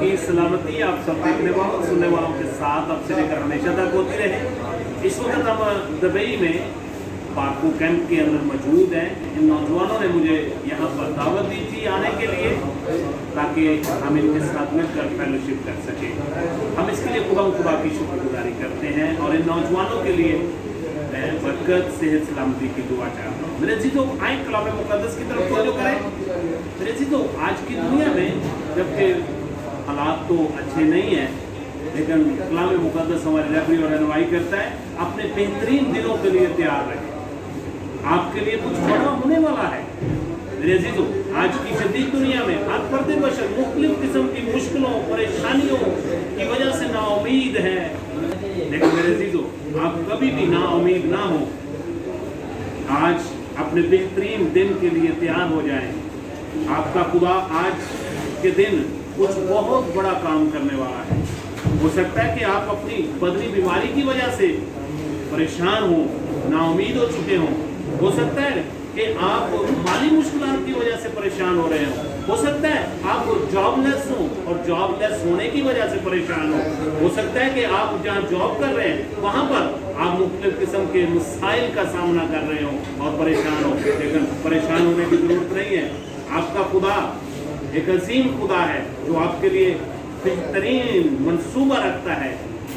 सही सलामती आप सब देखने वालों सुनने वालों के साथ आपसे लेकर हमेशा तक होती रहे। इस वक्त हम दुबई में पाकू कैंप के अंदर मौजूद हैं। इन नौजवानों ने मुझे यहाँ पर दावत दी थी आने के लिए ताकि हम इनके साथ मिलकर फेलोशिप कर सकें। हम इसके लिए खुदा की शुक्रगुजारी करते हैं और इन नौजवानों के लिए मैं बरकत सेहत सलामती की दुआ चाहता हूँ। मेरे जीतो आए कलाम मुक़द्दस की तरफ तवज्जो करें। मेरे जीतो आज की दुनिया में जबकि हालात तो अच्छे नहीं हैं, लेकिन कलाम मुक़द्दस हमारी रहबरी और रहनुमाई करता है अपने बेहतरीन दिनों के लिए तैयार रहें। आपके लिए कुछ बड़ा होने वाला है। मेरे अजीजों, आज की जदीद दुनिया में हर फर्द बशर मुख्तलिफ किस्म की मुश्किलों परेशानियों की वजह से नाउमीद है, लेकिन मेरे अजीजों आप कभी भी नाउमीद ना हो। आज अपने बेहतरीन दिन के लिए तैयार हो जाएं। आपका खुदा आज के दिन कुछ बहुत बड़ा काम करने वाला है। हो सकता है कि आप अपनी बदनी बीमारी की वजह से परेशान हो, नाउमीद हो चुके हों। हो सकता है कि आप माली मुश्किलात की वजह से परेशान हो रहे हो सकता है आप जॉबलेस हो और जॉबलेस होने की वजह से परेशान हो सकता है कि आप जहाँ जॉब कर रहे हैं वहाँ पर आप मुख्तलिफ किस्म के मसाइल का सामना कर रहे हो और परेशान हो, लेकिन परेशान होने की जरूरत नहीं है। आपका खुदा एक अजीम खुदा है जो आपके लिए बेहतरीन मंसूबा रखता है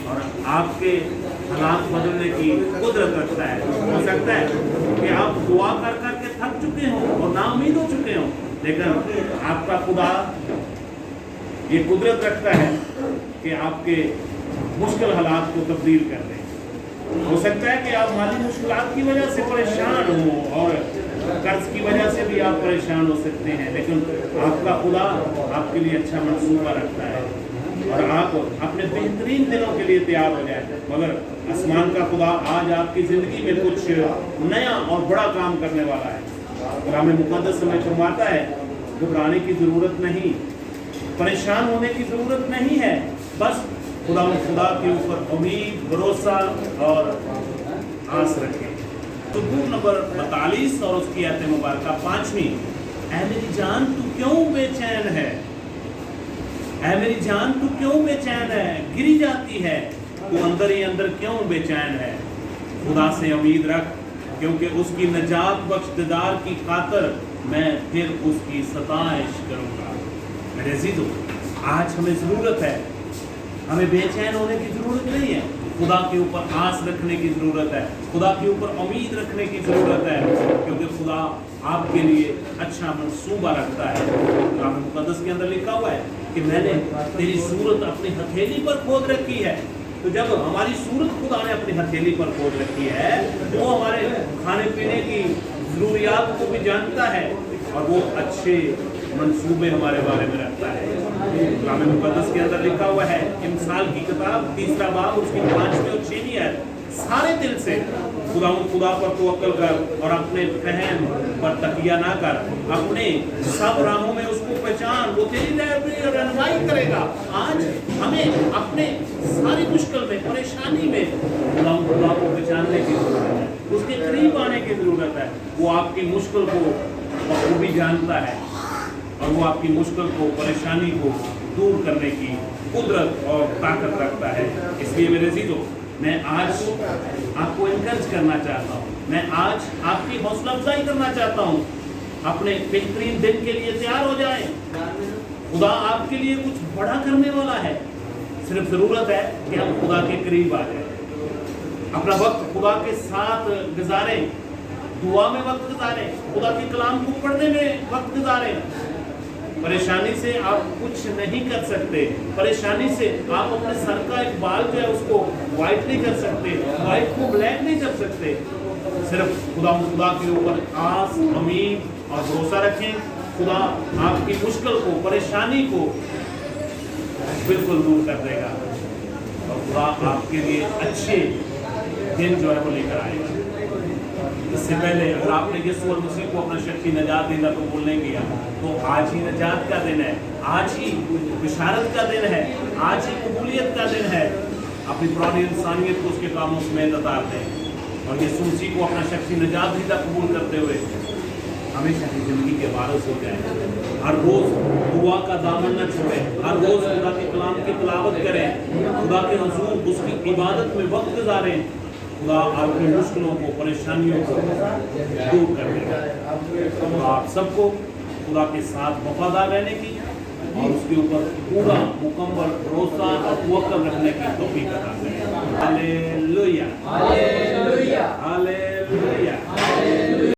और आपके हालात बदलने की कुदरत रखता है। हो सकता है कि आप दुआ कर करके थक चुके हो और नाउमीद हो चुके हो, लेकिन आपका खुदा ये कुदरत रखता है कि आपके मुश्किल हालात को तब्दील कर दे। हो सकता है कि आप माली मुश्किलात की वजह से परेशान हो और कर्ज की वजह से भी आप परेशान हो सकते हैं, लेकिन आपका खुदा आपके लिए अच्छा मंसूबा रखता है और आप अपने बेहतरीन दिनों के लिए तैयार हो जाए। मगर आसमान का खुदा आज आपकी ज़िंदगी में कुछ नया और बड़ा काम करने वाला है। कलाम मुक़द्दस में फरमाता है घबराने की ज़रूरत नहीं, परेशान होने की ज़रूरत नहीं है, बस खुदा के ऊपर उम्मीद, भरोसा और आस रखें। तो बुक नंबर 42 और उसकी आयत मुबारक 5वीं, ऐ मेरी जान तू क्यों बेचैन है, ऐ मेरी जान तू क्यों बेचैन है, गिरी जाती है तू अंदर ही अंदर क्यों बेचैन है। खुदा से उम्मीद रख क्योंकि उसकी नजात बख्शदार की खातर मैं फिर उसकी सताइश करूंगा। मेरे अजीजों, आज हमें ज़रूरत है, हमें बेचैन होने की ज़रूरत नहीं है, खुदा के ऊपर आस रखने की ज़रूरत है, खुदा के ऊपर उम्मीद रखने की ज़रूरत है, क्योंकि खुदा आपके लिए अच्छा मंसूबा रखता है। कलाम मुक़द्दस के अंदर लिखा हुआ है कि मैंने तेरी सूरत अपनी हथेली पर खोद रखी है। तो जब हमारी सूरत खुदा ने अपनी हथेली पर खोद रखी है तो वो हमारे खाने पीने की ज़रूरियात को भी जानता है और वो अच्छे मंसूबे हमारे बारे में रखता है। कलाम मुक़द्दस के अंदर लिखा हुआ है मिसाल की किताब 3 बाब उसकी 5वीं और 6वीं है, सारे दिल से खुदा पर तवक्कल कर और अपने फहम पर तकिया ना कर, अपने सब राहों में उसको पहचान, वो तेरी रहनुमाई करेगा। आज हमें अपने सारी मुश्किल में, परेशानी में खुदा को पहचानने की जरूरत है, उसके करीब आने की जरूरत है। वो आपकी मुश्किल को बखूबी जानता है और वो आपकी मुश्किल को, परेशानी को दूर करने की कुदरत और ताकत रखता है। इसलिए मेरे अजीजों, मैं आज आपको इनकरेज करना चाहता हूँ, मैं आज आपकी हौसला अफजाई करना चाहता हूँ। अपने बेहतरीन दिन के लिए तैयार हो जाएं। खुदा आपके लिए कुछ बड़ा करने वाला है, सिर्फ ज़रूरत है कि हम खुदा के करीब आ जाएं, अपना वक्त खुदा के साथ गुजारें, दुआ में वक्त गुजारें, खुदा के कलाम को पढ़ने में वक्त गुजारें। परेशानी से आप कुछ नहीं कर सकते, परेशानी से आप अपने सर का एक बाल जो है उसको वाइट नहीं कर सकते, वाइट को ब्लैक नहीं कर सकते। सिर्फ खुदा के ऊपर आस, उम्मीद और भरोसा रखें। खुदा आपकी मुश्किल को, परेशानी को बिल्कुल दूर कर देगा और खुदा आपके लिए अच्छे दिन जो है वो लेकर आएगा। इससे पहले अगर आपने यीशु मसीह को अपना शख्सी नजात देना कबूल नहीं किया तो आज ही नजात का दिन है, आज ही बिशारत का दिन है, आज ही कबूलियत का दिन है। अपनी पुरानी इंसानियत को उसके कामों समेत उतार दें और यीशु मसीह को अपना शख्सी नजात देना कबूल करते हुए हमेशा की ज़िंदगी के वारिस हो जाए। हर रोज़ दुआ का दामन न छोड़ें, हर रोज़ खुदा की तिलावत करें, खुदा के हुजूर उसकी इबादत में वक्त गुजारें, खुदा आपकी मुश्किलों को, परेशानियों को दूर कर देगा। खुदा आप सबको खुदा के साथ वफादार रहने की और उसके ऊपर पूरा मुकम्मल भरोसा और तवक्कुल रखने की तौफीक अता करें। Hallelujah, hallelujah, hallelujah.